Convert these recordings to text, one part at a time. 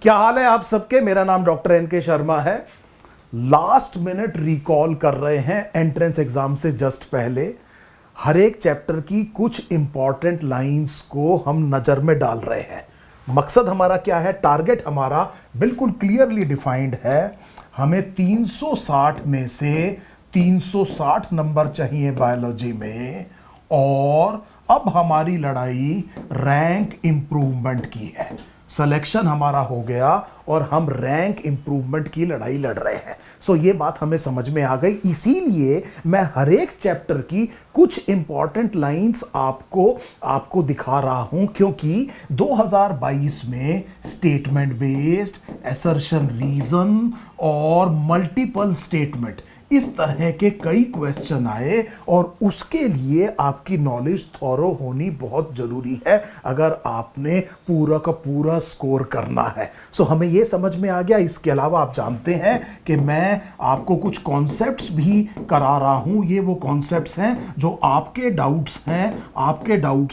क्या हाल है आप सबके। मेरा नाम डॉक्टर एन के शर्मा है। लास्ट मिनट रिकॉल कर रहे हैं एंट्रेंस एग्जाम से जस्ट पहले हर एक चैप्टर की कुछ इंपॉर्टेंट लाइंस को हम नजर में डाल रहे हैं। मकसद हमारा क्या है, टारगेट हमारा बिल्कुल क्लियरली डिफाइंड है। हमें 360 में से 360 नंबर चाहिए बायोलॉजी में, और अब हमारी लड़ाई रैंक इंप्रूवमेंट की है। सिलेक्शन हमारा हो गया और हम रैंक इंप्रूवमेंट की लड़ाई लड़ रहे हैं। सो ये बात हमें समझ में आ गई, इसीलिए मैं हर एक चैप्टर की कुछ इंपॉर्टेंट लाइंस आपको दिखा रहा हूं, क्योंकि 2022 में स्टेटमेंट बेस्ड, असर्शन रीजन और मल्टीपल स्टेटमेंट, इस तरह के कई क्वेश्चन आए और उसके लिए आपकी नॉलेज थॉरो होनी बहुत जरूरी है अगर आपने पूरा का पूरा स्कोर करना है। सो हमें यह समझ में आ गया। इसके अलावा आप जानते हैं कि मैं आपको कुछ कॉन्सेप्ट्स भी करा रहा हूं। ये वो कॉन्सेप्ट्स हैं जो आपके डाउट्स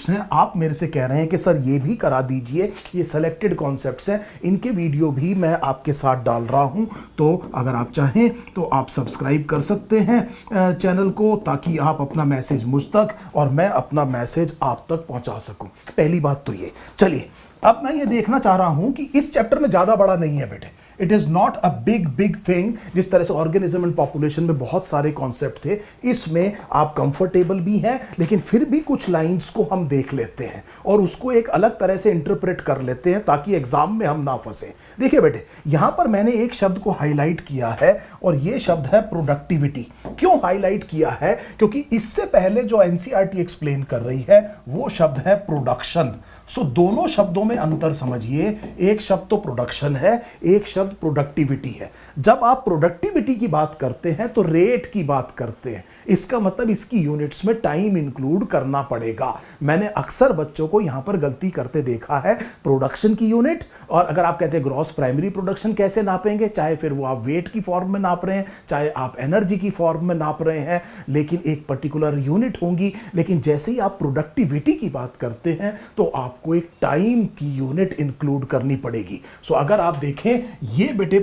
हैं। आप मेरे से कह रहे हैं कि सर ये भी करा दीजिए। ये सेलेक्टेड कॉन्सेप्ट्स हैं, इनके वीडियो भी मैं आपके साथ डाल रहा हूं। तो अगर आप चाहें तो आप सब्सक्राइब कर सकते हैं चैनल को, ताकि आप अपना मैसेज मुझ तक और मैं अपना मैसेज आप तक पहुंचा सकूं। पहली बात तो ये। चलिए, अब मैं ये देखना चाह रहा हूं कि इस चैप्टर में ज्यादा बड़ा नहीं है बेटे। It is not a big thing. जिस तरह से ऑर्गेनिज्म एंड पॉपुलेशन में बहुत सारे कॉन्सेप्ट थे, इसमें आप कंफर्टेबल भी हैं, लेकिन फिर भी कुछ लाइंस को हम देख लेते हैं और उसको एक अलग तरह से इंटरप्रेट कर लेते हैं ताकि एग्जाम में हम ना फंसे। देखिए बेटे, यहां पर मैंने एक शब्द को हाईलाइट किया है और यह शब्द है प्रोडक्टिविटी। क्यों हाईलाइट किया है? क्योंकि इससे पहले जो एनसीईआरटी एक्सप्लेन कर रही है वो शब्द है प्रोडक्शन। सो दोनों शब्दों में अंतर समझिए। एक शब्द तो प्रोडक्शन है, एक शब्द प्रोडक्टिविटी है। जब आप प्रोडक्टिविटी की बात करते हैं तो रेट की बात करते हैं। इसका मतलब इसकी यूनिट्स में टाइम इंक्लूड करना पड़ेगा। मैंने अक्सर बच्चों को यहां पर गलती करते देखा है। प्रोडक्शन की यूनिट, और अगर आप कहते हैं ग्रॉस प्राइमरी प्रोडक्शन कैसे नापेंगे, चाहे फिर वो आप वेट की फॉर्म में नाप रहे हैं, चाहे आप एनर्जी की फॉर्म में नाप रहे हैं, लेकिन एक पर्टिकुलर यूनिट होंगी। लेकिन जैसे ही आप प्रोडक्टिविटी की बात करते हैं तो आपको एक टाइम की यूनिट इंक्लूड करनी पड़ेगी। सो अगर आप देखें, ये बेटे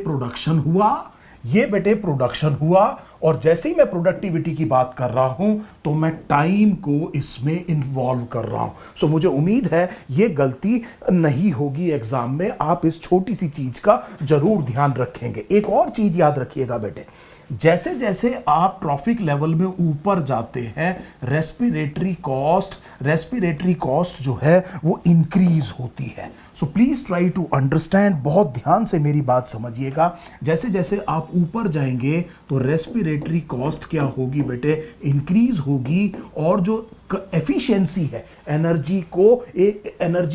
प्रोडक्शन हुआ, और जैसे ही मैं प्रोडक्टिविटी की बात कर रहा हूं तो मैं टाइम को इसमें इन्वॉल्व कर रहा हूं। सो मुझे उम्मीद है ये गलती नहीं होगी एग्जाम में। आप इस छोटी सी चीज का जरूर ध्यान रखेंगे। एक और चीज याद रखिएगा बेटे, जैसे जैसे आप ट्रॉफिक लेवल में ऊपर जाते हैं, रेस्पिरेटरी कॉस्ट जो है वो इंक्रीज होती है। So please try to understand, बहुत ध्यान से मेरी बात समझिएगा। जैसे जैसे आप ऊपर जाएंगे तो रेस्पिरेटरी कॉस्ट क्या होगी बेटे, इंक्रीज होगी। और जो एफिशिएंसी है, एनर्जी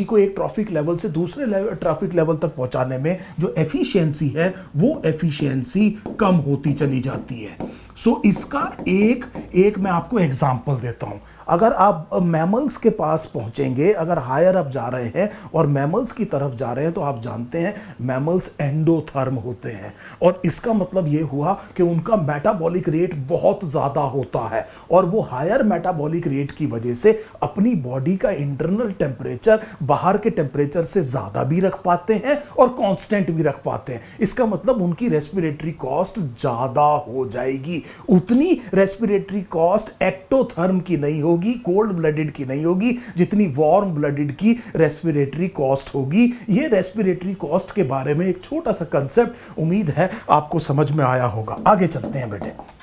को एक ट्रॉफिक लेवल से दूसरे ट्रॉफिक लेवल तक पहुंचाने में जो एफिशिएंसी है, वो एफिशिएंसी कम होती चली जाती है। सो इसका एक मैं आपको एग्जांपल देता हूं। अगर आप मैमल्स के पास पहुंचेंगे, अगर हायर अप जा रहे हैं और मैमल्स की तरफ जा रहे हैं, तो आप जानते हैं मैमल्स एंडोथर्म होते हैं, और इसका मतलब यह हुआ कि उनका मेटाबॉलिक रेट बहुत ज्यादा होता है, और वो हायर मेटाबॉलिक रेट की वजह से अपनी बॉडी का इंटरनल टेम्परेचर बाहर के टेम्परेचर से ज्यादा भी रख पाते हैं और कांस्टेंट भी रख पाते हैं। इसका मतलब उनकी रेस्पिरेटरी कॉस्ट ज्यादा हो जाएगी। उतनी रेस्पिरेटरी कॉस्ट एक्टोथर्म की नहीं होगी, कोल्ड ब्लडेड की नहीं होगी, जितनी वार्म ब्लडेड की रेस्पिरेटरी कॉस्ट होगी। ये रेस्पिरेटरी कॉस्ट के बारे में एक छोटा सा कंसेप्ट उम्मीद है आपको समझ में आया होगा। आगे चलते हैं बेटे।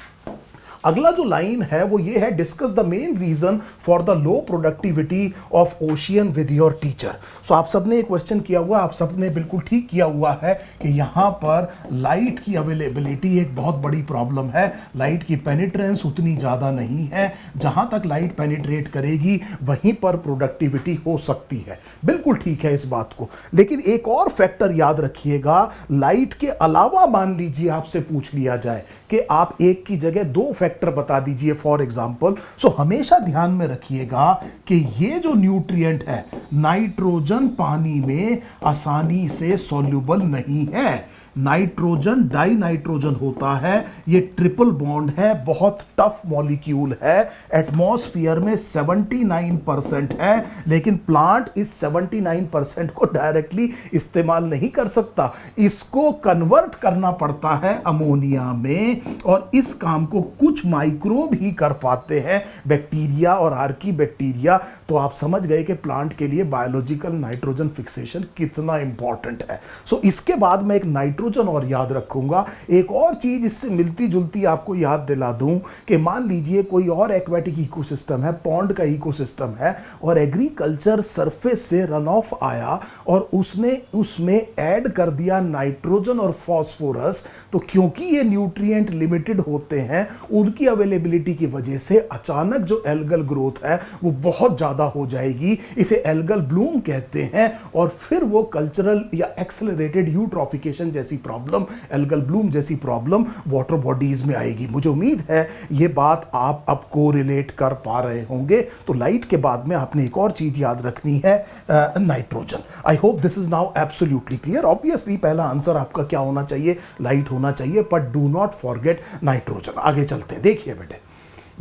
अगला जो लाइन है वो ये है, discuss the main reason for the low productivity of ocean with your teacher. So आप सबने एक क्वेश्चन किया हुआ, आप सबने बिल्कुल ठीक किया हुआ है कि यहां पर लाइट की अवेलेबिलिटी एक बहुत बड़ी प्रॉब्लम है। लाइट की पेनिट्रेंस उतनी ज्यादा नहीं है। जहां तक लाइट पेनिट्रेट करेगी वहीं पर प्रोडक्टिविटी हो सकती है। बिल्कुल ठीक है इस बात को, लेकिन एक और फैक्टर याद रखिएगा। लाइट के अलावा मान लीजिए आपसे पूछ लिया जाए कि आप एक की जगह दो फैक्टर बता दीजिए फॉर एग्जांपल। सो हमेशा ध्यान में रखिएगा कि ये जो न्यूट्रिएंट है, नाइट्रोजन पानी में आसानी से सॉल्युबल नहीं है। नाइट्रोजन डाई नाइट्रोजन होता है, ये ट्रिपल बॉन्ड है, बहुत टफ मॉलिक्यूल है, एटमॉस्फेयर में 79% है, लेकिन प्लांट इस 79% को डायरेक्टली इस्तेमाल नहीं कर सकता, इसको कन्वर्ट करना पड़ता है अमोनिया में, और इस काम को कुछ माइक्रोब ही कर पाते हैं, बैक्टीरिया और आर्की बैक्टीरिया। तो आप समझ गए कि प्लांट के लिए बायोलॉजिकल नाइट्रोजन फिक्सेशन कितना इंपॉर्टेंट है। सो इसके बाद मैं एक नाइट्रोजन और याद रखूंगा। एक और चीज इससे मिलती जुलती आपको याद दिला दूं कि मान लीजिए कोई और एक्वेटिक इकोसिस्टम है, पॉन्ड का इकोसिस्टम है, और एग्रीकल्चर सरफेस से रन ऑफ आया और उसने उसमें ऐड कर दिया नाइट्रोजन और फास्फोरस। तो क्योंकि ये न्यूट्रिएंट लिमिटेड होते हैं, उनकी अवेलेबिलिटी की वजह से अचानक जो एल्गल ग्रोथ है वो बहुत ज्यादा हो जाएगी, इसे एल्गल ब्लूम कहते हैं, और फिर वो कल्चरल या एक्सेलरेटेड यूट्रोफिकेशन जैसी प्रॉब्लम, एल्गल ब्लूम जैसी प्रॉब्लम वाटर बॉडीज में आएगी। मुझे उम्मीद है ये बात आप अब कोरिलेट कर पा रहे होंगे। तो लाइट के बाद में आपने एक और चीज याद रखनी है, nitrogen. I hope this is now absolutely clear. Obviously पहला आंसर आपका क्या होना चाहिए, लाइट होना चाहिए, but do not forget nitrogen. आगे चलते हैं। देखिए बेटे,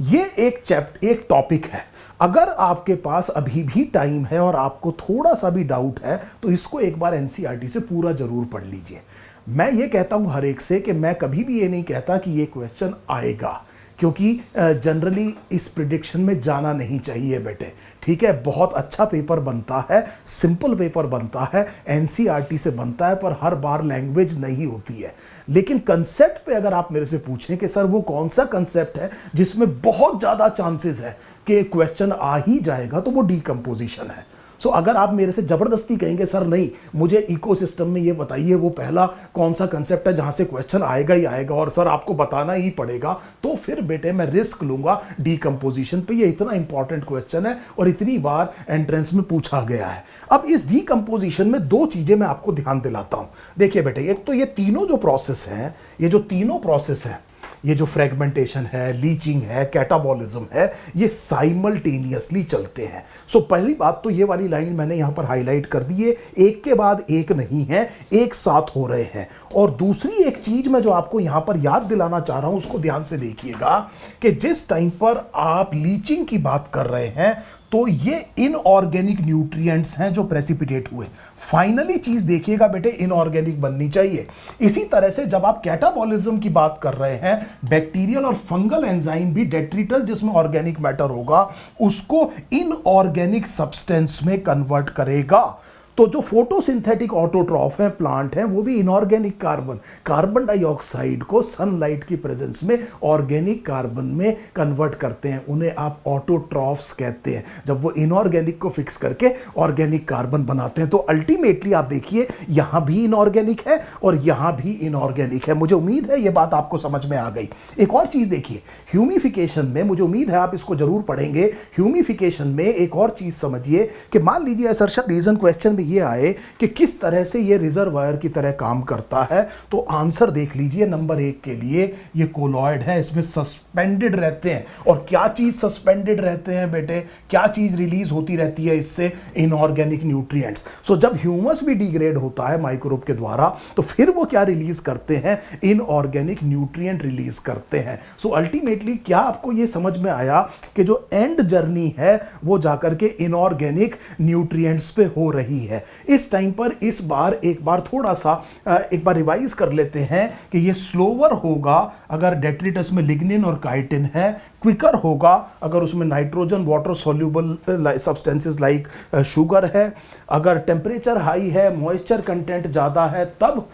ये एक टॉपिक है, अगर आपके पास अभी भी टाइम है और आपको थोड़ा सा भी डाउट है तो इसको एक बार एनसीईआरटी से पूरा जरूर पढ़ लीजिए। मैं ये कहता हूं हर एक से कि मैं कभी भी ये नहीं कहता कि ये क्वेश्चन आएगा, क्योंकि जनरली इस प्रिडिक्शन में जाना नहीं चाहिए बेटे, ठीक है। बहुत अच्छा पेपर बनता है, सिंपल पेपर बनता है, एनसीईआरटी से बनता है, पर हर बार लैंग्वेज नहीं होती है। लेकिन कंसेप्ट पे अगर आप मेरे से पूछें कि सर वो कौन सा कंसेप्ट है जिसमें बहुत ज़्यादा चांसेस है कि क्वेश्चन आ ही जाएगा, तो वो डीकंपोजिशन है। सो अगर आप मेरे से जबरदस्ती कहेंगे सर नहीं मुझे इकोसिस्टम में ये बताइए वो पहला कौन सा कंसेप्ट है जहां से क्वेश्चन आएगा ही आएगा और सर आपको बताना ही पड़ेगा, तो फिर बेटे मैं रिस्क लूंगा डीकंपोजिशन पे। ये इतना इंपॉर्टेंट क्वेश्चन है और इतनी बार एंट्रेंस में पूछा गया है। अब इस डीकंपोजिशन में दो चीजें मैं आपको ध्यान दिलाता हूं। देखिए बेटे, एक तो ये तीनों जो प्रोसेस हैं, ये जो तीनों प्रोसेस हैं, ये जो फ्रेगमेंटेशन है, लीचिंग है, कैटाबॉलिज्म है, ये साइमल्टेनियसली चलते हैं। सो पहली बात तो ये वाली लाइन मैंने यहां पर हाईलाइट कर दी है, एक के बाद एक नहीं है, एक साथ हो रहे हैं। और दूसरी एक चीज मैं जो आपको यहां पर याद दिलाना चाह रहा हूं, उसको ध्यान से देखिएगा कि जिस टाइम पर आप लीचिंग की बात कर रहे हैं तो ये इनऑर्गेनिक न्यूट्रिएंट्स हैं जो प्रेसिपिटेट हुए। फाइनली चीज देखिएगा बेटे, इनऑर्गेनिक बननी चाहिए। इसी तरह से जब आप कैटाबॉलिज्म की बात कर रहे हैं, बैक्टीरियल और फंगल एंजाइम भी डेट्रिटस जिसमें ऑर्गेनिक मैटर होगा उसको इनऑर्गेनिक सब्सटेंस में कन्वर्ट करेगा। तो जो फोटोसिंथेटिक ऑटोट्रॉफ है, प्लांट है, वो भी इनऑर्गेनिक कार्बन डाइऑक्साइड को सनलाइट की प्रेजेंस में ऑर्गेनिक कार्बन में कन्वर्ट करते हैं, उन्हें आप ऑटोट्रॉफ्स कहते हैं। जब वो इनऑर्गेनिक को फिक्स करके ऑर्गेनिक कार्बन बनाते हैं, तो अल्टीमेटली आप देखिए यहां भी इनऑर्गेनिक है और यहां भी इनऑर्गेनिक है। मुझे उम्मीद है ये बात आपको समझ में आ गई। एक और चीज देखिए, ह्यूमिफिकेशन में, मुझे उम्मीद है आप इसको जरूर पढ़ेंगे, ह्यूमिफिकेशन में एक और चीज समझिए कि मान लीजिए असर्शन रीजन क्वेश्चन में ये आए कि किस तरह से ये रिजर्वायर की तरह काम करता है, तो आंसर देख लीजिए नंबर 1 के लिए, ये कोलॉइड है, इसमें सस्पेंडेड रहते हैं। और क्या चीज सस्पेंडेड रहते हैं बेटे, क्या चीज रिलीज होती रहती है इससे, इनऑर्गेनिक न्यूट्रिएंट्स। सो जब ह्यूमस भी डिग्रेड होता है माइक्रोब के द्वारा, तो फिर वो क्या रिलीज करते हैं, इनऑर्गेनिक न्यूट्रिएंट रिलीज करते हैं। सो अल्टीमेटली क्या आपको ये समझ में आया कि जो एंड जर्नी है वो जाकर के इनऑर्गेनिक न्यूट्रिएंट्स पे हो रही है। इस टाइम पर इस बार एक बार थोड़ा सा एक बार रिवाइज कर लेते हैं कि ये स्लोवर होगा अगर डेट्रिटस में लिग्निन और काइटिन है, क्विकर होगा अगर उसमें nitrogen water soluble substances like sugar है, अगर टेम्परेचर हाई है, मॉइस्चर कंटेंट ज़्यादा है, तब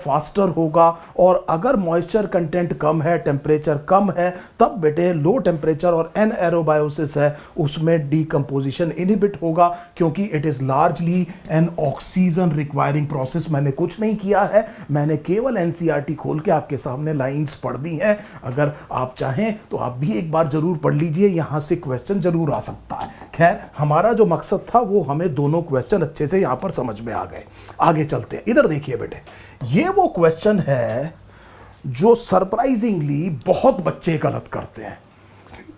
फास्टर होगा, और अगर मॉइस्चर कंटेंट कम है, टेम्परेचर कम है, तब बेटे लो टेम्परेचर और एनएरोबायोसिस है उसमें डीकंपोजिशन इनहिबिट होगा, क्योंकि it is largely N oxygen requiring process. मैंने कुछ नहीं किया है, मैंने केवल एनसीईआरटी खोल के आपके सामने लाइंस पढ़ दी हैं। अगर आप चाहें तो आप भी एक बार जरूर पढ़ लीजिए, यहां से क्वेश्चन जरूर आ सकता है। खैर, हमारा जो मकसद था वो हमें दोनों क्वेश्चन अच्छे से यहां पर समझ में आ गए। आगे चलते हैं। इधर देखिए बेटे, ये वो क्वेश्चन है जो सरप्राइजिंगली बहुत बच्चे गलत करते हैं।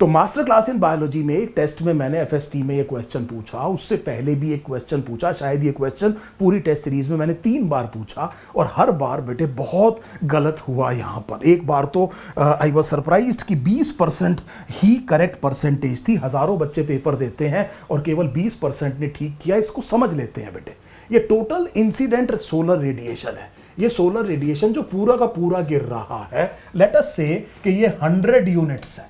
तो मास्टर क्लास इन बायोलॉजी में एक टेस्ट में मैंने एफएसटी में ये क्वेश्चन पूछा, उससे पहले भी एक क्वेश्चन पूछा, शायद ये क्वेश्चन पूरी टेस्ट सीरीज में मैंने 3 बार पूछा और हर बार बेटे बहुत गलत हुआ। यहाँ पर एक बार तो आई वॉज सरप्राइज्ड कि 20% ही करेक्ट परसेंटेज थी। हजारों बच्चे पेपर देते हैं और केवल 20% ने ठीक किया। इसको समझ लेते हैं बेटे, ये टोटल इंसिडेंट सोलर रेडिएशन है। ये सोलर रेडिएशन जो पूरा का पूरा गिर रहा है, लेट अस से कि ये 100 यूनिट्स है,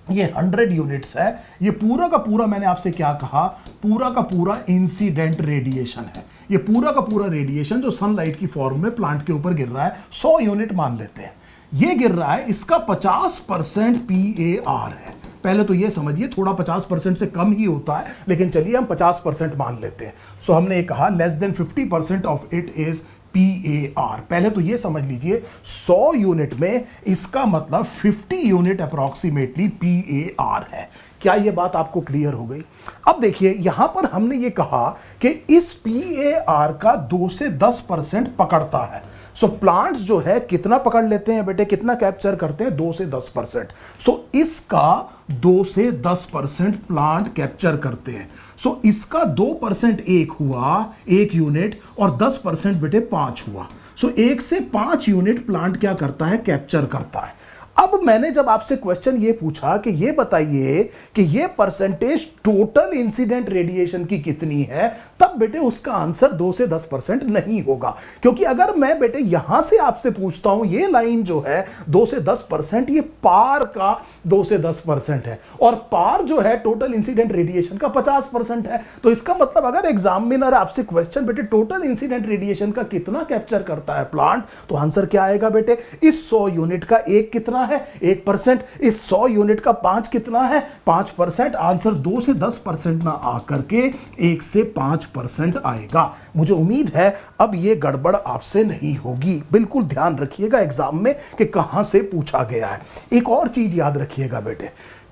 ये 100 यूनिट्स है। ये पूरा का पूरा मैंने आपसे क्या कहा, पूरा का पूरा इंसिडेंट रेडिएशन है। ये पूरा का पूरा रेडिएशन जो सनलाइट की फॉर्म में प्लांट के ऊपर गिर रहा है, 100 यूनिट मान लेते हैं, ये गिर रहा है, इसका 50% PAR है। पहले तो ये समझिए थोड़ा 50% से कम ही होता है, लेकिन चलिए हम 50% मान लेते हैं। सो हमने ये कहा less than 50% of it is PAR। पहले तो ये समझ लीजिए 100 यूनिट में इसका मतलब 50 यूनिट अप्रॉक्सीमेटली PAR है। क्या ये बात आपको क्लियर हो गई? अब देखिए यहां पर हमने ये कहा कि इस PAR का 2 से 10% पकड़ता है। सो प्लांट्स जो है कितना पकड़ लेते हैं बेटे, कितना कैप्चर करते हैं, 2 से 10%। सो इसका 2 से 10% प्लांट कैप्चर करते हैं। सो इसका 2% एक हुआ, 1 यूनिट, और 10% बेटे 5 हुआ। सो 1 से 5 यूनिट प्लांट क्या करता है, कैप्चर करता है। अब मैंने जब आपसे क्वेश्चन ये पूछा कि ये बताइए कि ये परसेंटेज टोटल इंसिडेंट रेडिएशन की कितनी है, तब बेटे उसका आंसर 2 से 10% नहीं होगा। क्योंकि अगर मैं बेटे यहां से आपसे पूछता हूं, ये लाइन जो है 2 से 10%, ये पार का 2 से 10% है, और पार जो है टोटल इंसिडेंट रेडिएशन का 50% है। तो इसका मतलब अगर एग्जामिनर आपसे क्वेश्चन बेटे टोटल इंसिडेंट रेडिएशन का कितना कैप्चर करता है प्लांट, तो आंसर क्या आएगा बेटे, इस 100 यूनिट का 1 कितना है, 1%, इस 100 यूनिट का 5 कितना है, 5%। आंसर 2 से 10% ना आकर के 1 से 5% आएगा। मुझे उम्मीद है अब ये गड़बड़ आपसे नहीं होगी। बिल्कुल ध्यान रखिएगा एग्जाम में कि कहां से पूछा गया है। एक और चीज याद रखिएगा बेटे,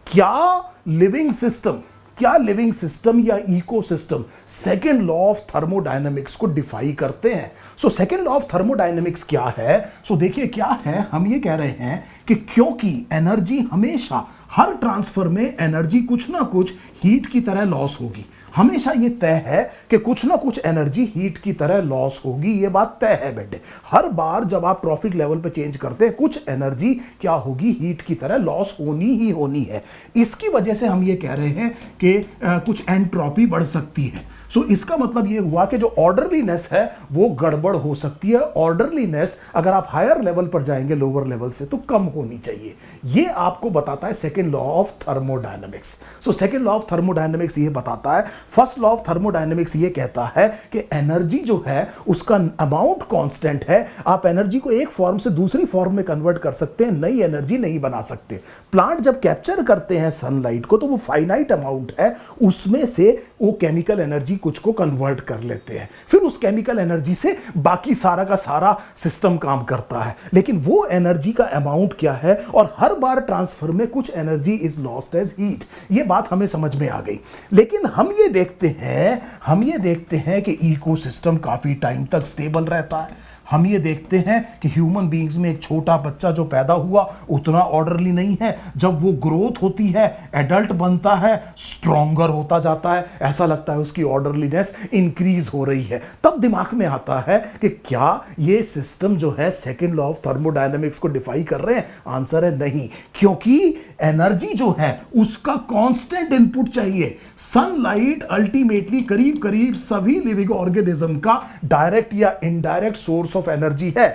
क्या लिविंग सिस्टम या ecosystem second law of thermodynamics को डिफाई करते हैं? So second law of thermodynamics क्या है? सो देखिए क्या है, हम ये कह रहे हैं कि क्योंकि एनर्जी हमेशा, हर ट्रांसफर में एनर्जी कुछ ना कुछ हीट की तरह लॉस होगी। हमेशा ये तय है कि कुछ ना कुछ एनर्जी हीट की तरह लॉस होगी, ये बात तय है बेटे। हर बार जब आप ट्रॉफिक लेवल पे चेंज करते हैं, कुछ एनर्जी क्या होगी, हीट की तरह लॉस होनी ही होनी है। इसकी वजह से हम ये कह रहे हैं कि कुछ एंट्रोपी बढ़ सकती है। सो इसका मतलब ये हुआ कि जो ऑर्डरलीनेस है वो गड़बड़ हो सकती है। ऑर्डरलीनेस अगर आप हायर लेवल पर जाएंगे लोअर लेवल से तो कम होनी चाहिए। ये आपको बताता है second law of thermodynamics. So second law of thermodynamics ये बताता है, फर्स्ट लॉ ऑफ थर्मोडायनेमिक्स ये कहता है कि एनर्जी जो है उसका अमाउंट कांस्टेंट है। आप एनर्जी को एक फॉर्म से दूसरी फॉर्म में कन्वर्ट कर सकते हैं, नई एनर्जी नहीं बना सकते। प्लांट जब कैप्चर करते हैं सनलाइट को तो वो फाइनाइट अमाउंट है, उसमें से वो केमिकल एनर्जी कुछ को कन्वर्ट कर लेते हैं, फिर उस केमिकल एनर्जी से बाकी सारा का सारा सिस्टम काम करता है। लेकिन वो एनर्जी का अमाउंट क्या है, और हर बार ट्रांसफर में कुछ energy is lost as heat. ये बात हमें समझ में आ गई। लेकिन हम ये देखते हैं कि इकोसिस्टम काफी टाइम तक स्टेबल रहता है। हम ये देखते हैं कि ह्यूमन बीइंग्स में एक छोटा बच्चा जो पैदा हुआ उतना ऑर्डरली नहीं है। जब वो ग्रोथ होती है, एडल्ट बनता है, स्ट्रॉन्गर होता जाता है, ऐसा लगता है उसकी ऑर्डरलीनेस इंक्रीज हो रही है। तब दिमाग में आता है कि क्या ये सिस्टम जो है सेकेंड लॉ ऑफ थर्मोडायनेमिक्स को डिफाई कर रहे हैं? आंसर है नहीं, क्योंकि एनर्जी जो है उसका कांस्टेंट इनपुट चाहिए। सनलाइट अल्टीमेटली करीब करीब सभी लिविंग ऑर्गेनिज्म का डायरेक्ट या इनडायरेक्ट सोर्स ऑफ एनर्जी है।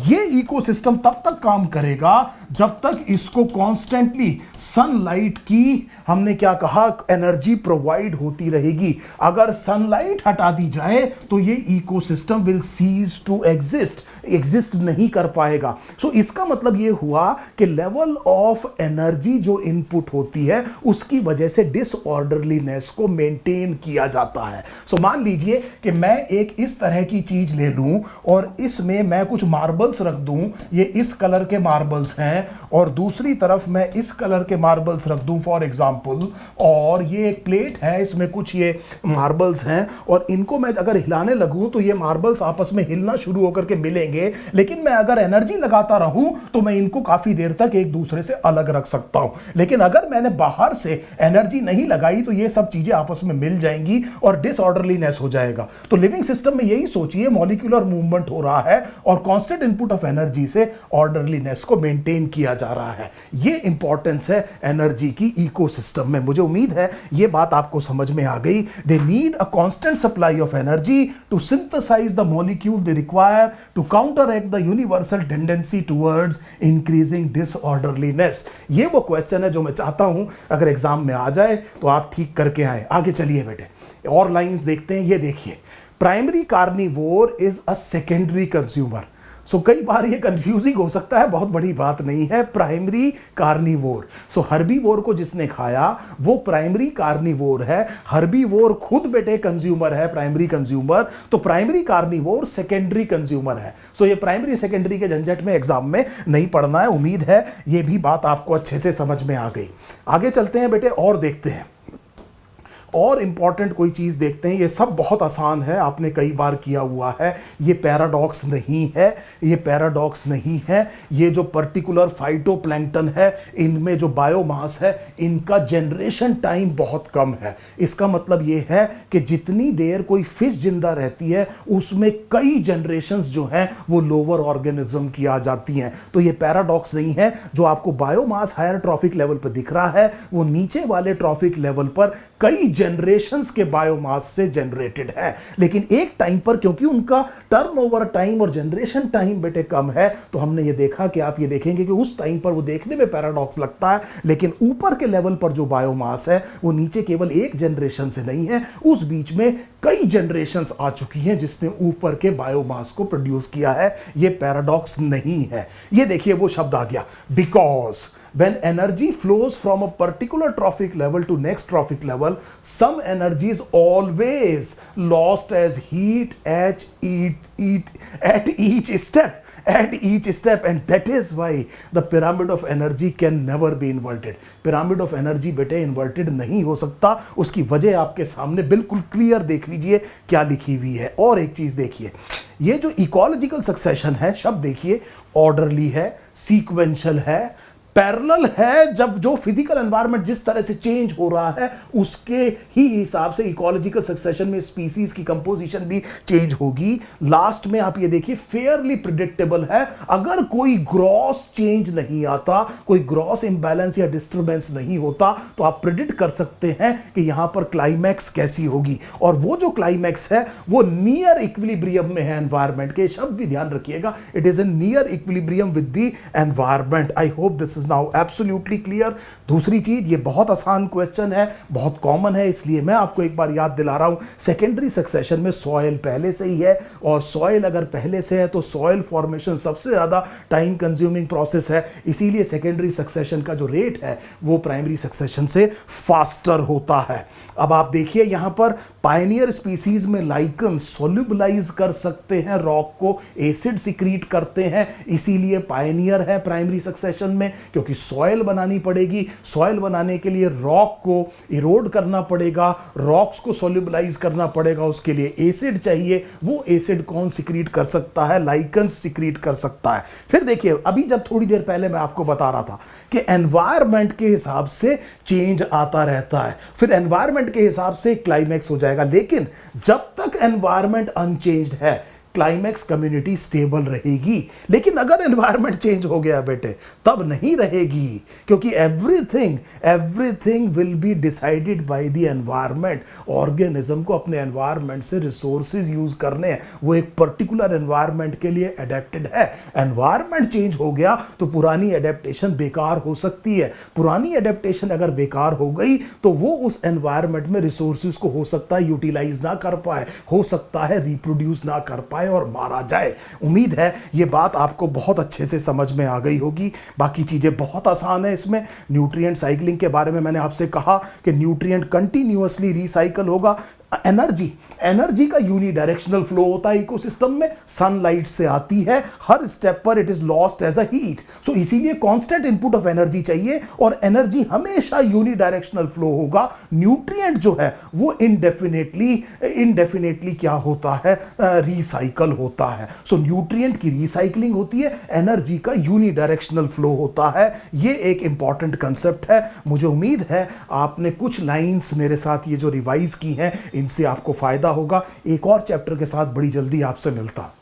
ये इकोसिस्टम तब तक काम करेगा जब तक इसको कॉन्स्टेंटली सनलाइट की, हमने क्या कहा, एनर्जी प्रोवाइड होती रहेगी। अगर सनलाइट हटा दी जाए तो ये ecosystem will cease to exist नहीं कर पाएगा। सो इसका मतलब ये हुआ कि लेवल ऑफ एनर्जी जो इनपुट होती है उसकी वजह से डिसऑर्डरलीनेस को मेंटेन किया जाता है। सो मान लीजिए कि मैं एक इस तरह की चीज ले लूं और इस में मैं कुछ मार्बल्स रख दूं, ये इस कलर के मार्बल्स हैं, और दूसरी तरफ मैं इस कलर के मार्बल्स रख दूं फॉर एग्जांपल, और ये एक प्लेट है, इसमें कुछ ये मार्बल्स हैं, और इनको मैं अगर हिलाने लगूं तो ये मार्बल्स आपस में हिलना शुरू होकर के मिलेंगे, लेकिन मैं अगर एनर्जी लगाता रहूं तो मैं इनको काफी देर तक एक दूसरे से अलग रख सकता हूं। लेकिन अगर मैंने बाहर से एनर्जी नहीं लगाई तो ये सब चीजें आपस में मिल जाएंगी और डिसऑर्डरलीनेस हो जाएगा। तो लिविंग सिस्टम में यही सोचिए, मॉलिक्यूलर मूवमेंट हो रहा है और कांस्टेंट इनपुट ऑफ एनर्जी से ऑर्डरलीनेस को मेंटेन किया जा रहा है। ये इंपॉर्टेंस है एनर्जी की इकोसिस्टम में। मुझे उम्मीद है ये बात आपको समझ में आ गई। They need a constant supply of energy to synthesise the molecule they require to counteract the universal tendency towards increasing disorderliness. ये वो क्वेश्चन है जो मैं चाहता हूं अगर एग्जाम में आ जाए तो आप ठीक करके आए। आगे चलिए बेटे, और लाइंस देखते हैं। ये देखिए, primary carnivore is a secondary consumer. So कई बार ये कंफ्यूजिंग हो सकता है, बहुत बड़ी बात नहीं है। प्राइमरी कार्निवोर, सो हर्बीवोर को जिसने खाया वो प्राइमरी कार्निवोर है। हर्बीवोर खुद बेटे कंज्यूमर है, प्राइमरी कंज्यूमर। तो प्राइमरी कार्निवोर सेकेंडरी कंज्यूमर है। सो ये प्राइमरी सेकेंडरी के झंझट में एग्जाम में नहीं पढ़ना है। उम्मीद है ये भी बात आपको अच्छे से समझ में आ गई। आगे चलते हैं बेटे और देखते हैं, और इंपॉर्टेंट कोई चीज देखते हैं। ये सब बहुत आसान है, आपने कई बार किया हुआ है। ये पैराडॉक्स नहीं है, ये पैराडॉक्स नहीं है। ये जो पर्टिकुलर फाइटोप्लैंक्टन है, इनमें जो बायोमास है, इनका जनरेशन टाइम बहुत कम है। इसका मतलब ये है कि जितनी देर कोई फिश जिंदा रहती है उसमें कई जनरेशंस जो हैं वो लोअर ऑर्गेनिज्म की आ जाती हैं। तो ये पैराडॉक्स नहीं है। जो आपको बायोमास हायर ट्रॉफिक लेवल पर दिख रहा है वो नीचे वाले ट्रॉफिक लेवल पर कई जनरेशंस के बायोमास से जनरेटेड है। लेकिन एक टाइम पर क्योंकि उनका टर्नओवर टाइम और जनरेशन टाइम बेटे कम है, तो हमने ये देखा कि आप ये देखेंगे कि उस टाइम पर वो देखने में पैराडॉक्स लगता है, लेकिन ऊपर के लेवल पर जो बायोमास है वो नीचे केवल एक जनरेशन से नहीं है, उस बीच में कई जनरेशंस आ चुकी हैं जिसने ऊपर के बायोमास को प्रोड्यूस किया है। ये पैराडॉक्स नहीं है। ये देखिए वो शब्द आ गया, because when energy flows from a particular trophic level to next trophic level, some energy is always lost as heat at each step. At each step, and that is why the pyramid of energy can never be inverted. pyramid of energy बेटे inverted नहीं हो सकता। उसकी वजह आपके सामने बिल्कुल clear देख लीजिए क्या लिखी हुई है। और एक चीज देखिए, ये जो इकोलॉजिकल सक्सेशन है, शब्द देखिए, ऑर्डरली है, सीक्वेंशियल है, पैरेलल है। जब जो फिजिकल एनवायरनमेंट जिस तरह से चेंज हो रहा है उसके ही हिसाब से इकोलॉजिकल सक्सेशन में स्पीसीज की कंपोजिशन भी चेंज होगी। लास्ट में आप ये देखिए, फेयरली प्रिडिक्टेबल है। अगर कोई ग्रॉस चेंज नहीं आता, कोई ग्रॉस इंबैलेंस या डिस्टर्बेंस नहीं होता, तो आप प्रिडिक्ट कर सकते हैं कि यहां पर क्लाइमैक्स कैसी होगी। और वो जो क्लाइमैक्स है वो नियर इक्विलिब्रियम में है एनवायरनमेंट के। शब्द भी ध्यान रखिएगा, it is in near equilibrium with the environment. I hope this now absolutely clear. दूसरी चीज, ये बहुत आसान क्वेश्चन है, बहुत कॉमन है, इसलिए मैं आपको एक बार याद दिला रहा हूं। सेकेंडरी सक्सेशन में सॉइल पहले से ही है, और सॉइल अगर पहले से है तो सॉइल फॉर्मेशन सबसे ज्यादा टाइम कंज्यूमिंग प्रोसेस है। इसीलिए सेकेंडरी सक्सेशन का जो रेट है वो प्राइमरी सक्सेशन से फास्टर होता है। अब आप देखिए यहां पर पायनियर स्पीसीज में लाइकन सोल्यूबलाइज कर सकते हैं रॉक को, एसिड सिक्रीट करते हैं, इसीलिए पायनियर है प्राइमरी सक्सेशन में, क्योंकि सॉइल बनानी पड़ेगी। सॉइल बनाने के लिए रॉक को इरोड करना पड़ेगा, रॉक्स को सोल्यूबलाइज करना पड़ेगा, उसके लिए एसिड चाहिए। वो एसिड कौन सिक्रीट कर सकता है? लाइकन सिक्रीट कर सकता है। फिर देखिए, अभी जब थोड़ी देर पहले मैं आपको बता रहा था कि एनवायरनमेंट के हिसाब से चेंज आता रहता है, फिर एनवायरनमेंट के हिसाब से क्लाइमैक्स हो जाएगा। लेकिन जब तक एनवायरनमेंट अनचेंज्ड है, क्लाइमैक्स कम्युनिटी स्टेबल रहेगी। लेकिन अगर एनवायरनमेंट चेंज हो गया बेटे, तब नहीं रहेगी, क्योंकि everything will be decided by the environment. Organism को अपने एनवायरनमेंट से रिसोर्सेज यूज करने हैं, वो एक पर्टिकुलर एनवायरनमेंट के लिए एडेप्टेड है। एनवायरनमेंट चेंज हो गया तो पुरानी एडेप्टेशन बेकार हो सकती है। पुरानी एडेप्टेशन अगर बेकार हो गई तो वो उस एनवायरनमेंट में रिसोर्सेज को हो सकता है यूटिलाइज ना कर पाए, हो सकता है रिप्रोड्यूस ना कर पाए और मारा जाए। उम्मीद है ये बात आपको बहुत अच्छे से समझ में आ गई होगी। बाकी चीजें बहुत आसान है इसमें। न्यूट्रिएंट साइक्लिंग के बारे में मैंने आपसे कहा कि न्यूट्रिएंट कंटिन्यूअसली रिसाइकल होगा। एनर्जी, एनर्जी का यूनिडायरेक्शनल फ्लो होता है इकोसिस्टम में, सनलाइट से आती है, हर स्टेप पर it is lost as a heat. So इसीलिए कांस्टेंट इनपुट ऑफ एनर्जी चाहिए और एनर्जी हमेशा यूनिडायरेक्शनल फ्लो होगा। न्यूट्रिएंट जो है वो इनडेफिनेटली क्या होता है, रिसाइकल होता है। सो न्यूट्रिएंट की रिसाइकलिंग होती है, एनर्जी का यूनिडायरेक्शनल फ्लो होता है। ये एक इंपॉर्टेंट कंसेप्ट है। मुझे उम्मीद है आपने कुछ लाइंस मेरे साथ ये जो रिवाइज की हैं इनसे आपको फायदा होगा। एक और चैप्टर के साथ बड़ी जल्दी आपसे मिलता।